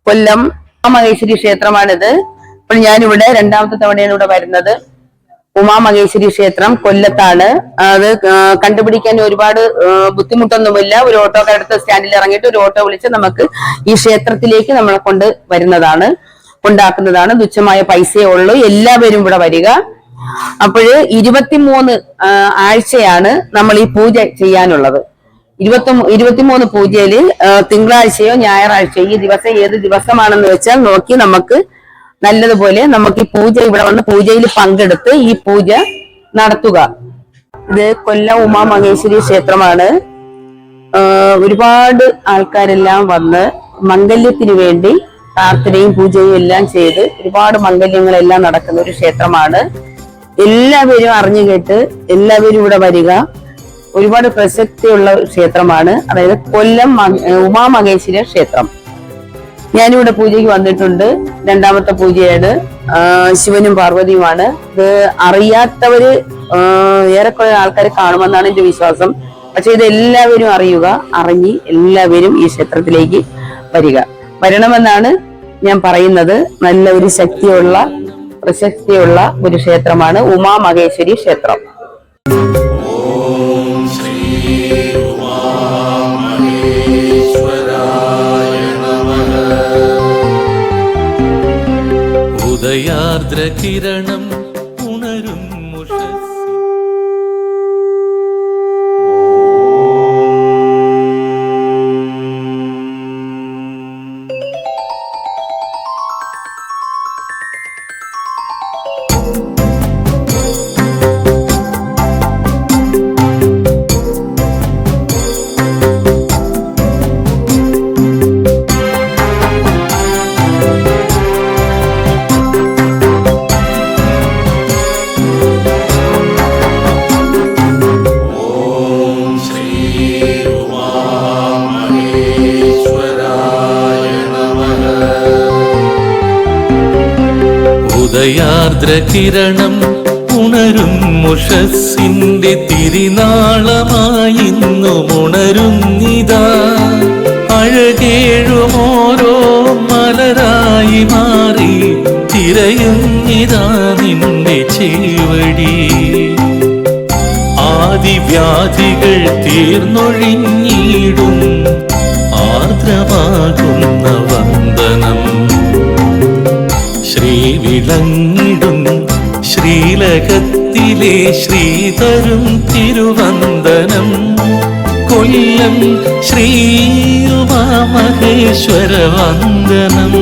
കൊല്ലം ഉമാമഹേശ്വരി ക്ഷേത്രമാണിത്. ഇപ്പോൾ ഞാനിവിടെ രണ്ടാമത്തെ തവണയാണ് ഇവിടെ വരുന്നത്. ഉമാമഹേശ്വരി ക്ഷേത്രം കൊല്ലത്താണ്. അത് കണ്ടുപിടിക്കാൻ ഒരുപാട് ബുദ്ധിമുട്ടൊന്നുമില്ല. ഒരു ഓട്ടോക്കാരടുത്ത് സ്റ്റാൻഡിൽ ഇറങ്ങിയിട്ട് ഒരു ഓട്ടോ വിളിച്ച് നമുക്ക് ഈ ക്ഷേത്രത്തിലേക്ക് നമ്മളെ കൊണ്ട് വരുന്നതാണ്, കൊണ്ടാക്കുന്നതാണ്. തുച്ഛമായ പൈസയേ ഉള്ളൂ. എല്ലാവരും ഇവിടെ വരിക. അപ്പോഴ് 23 ആഴ്ചയാണ് നമ്മൾ ഈ പൂജ ചെയ്യാനുള്ളത്. 23 പൂജയില് തിങ്കളാഴ്ചയോ ഞായറാഴ്ചയോ ഈ ദിവസം ഏത് ദിവസമാണെന്ന് വെച്ചാൽ നോക്കി നമുക്ക് നല്ലതുപോലെ നമുക്ക് ഈ പൂജ ഇവിടെ വന്ന് പൂജയിൽ പങ്കെടുത്ത് ഈ പൂജ നടത്തുക. ഇത് കൊല്ലം ഉമാമഹേശ്വരി ക്ഷേത്രമാണ്. ഒരുപാട് ആൾക്കാരെല്ലാം വന്ന് മംഗല്യത്തിന് വേണ്ടി പ്രാർത്ഥനയും പൂജയും എല്ലാം ചെയ്ത് ഒരുപാട് മംഗല്യങ്ങളെല്ലാം നടക്കുന്ന ഒരു ക്ഷേത്രമാണ്. എല്ലാവരും അറിഞ്ഞു കേട്ട് എല്ലാവരും ഇവിടെ വരിക. ഒരുപാട് പ്രസക്തിയുള്ള ക്ഷേത്രമാണ്. അതായത് കൊല്ലം ഉമാമഹേശ്വരി ക്ഷേത്രം. ഞാനിവിടെ പൂജയ്ക്ക് വന്നിട്ടുണ്ട്. രണ്ടാമത്തെ പൂജയാണ്. ശിവനും പാർവതിയുമാണ്. ഇത് അറിയാത്തവര് ഏറെക്കുറെ ആൾക്കാർ കാണുമെന്നാണ് എന്റെ വിശ്വാസം. പക്ഷെ ഇത് എല്ലാവരും അറിയുക. അറിഞ്ഞ് എല്ലാവരും ഈ ക്ഷേത്രത്തിലേക്ക് വരണമെന്നാണ് ഞാൻ പറയുന്നത്. നല്ല ഒരു ശക്തിയുള്ള പ്രശസ്തിയുള്ള ഒരു ക്ഷേത്രമാണ് ഉമാമഹേശ്വരി ക്ഷേത്രം. ഉദയാർദ്ര കിരണം ഉണരും ഉദയാർദ്ര കിരണം ഉണരും മുഷസ്സിന്റെ തിരുനാളമായിന്നും ഉണരുന്നിതാ. അഴകേഴുമോരോ മലരായി മാറി തിരയുന്നിതാ നിന്റെ ചേവടി. ആദിവ്യാധികൾ തീർന്നൊഴിഞ്ഞിടും ആർദ്രമാകുന്ന വന്ദനം. ശ്രീവിളങ്ങിടും ശ്രീലകത്തിലെ ശ്രീതരും തിരുവന്ദനം. കൊല്ലം ശ്രീ ഉമാമഹേശ്വര വന്ദനം.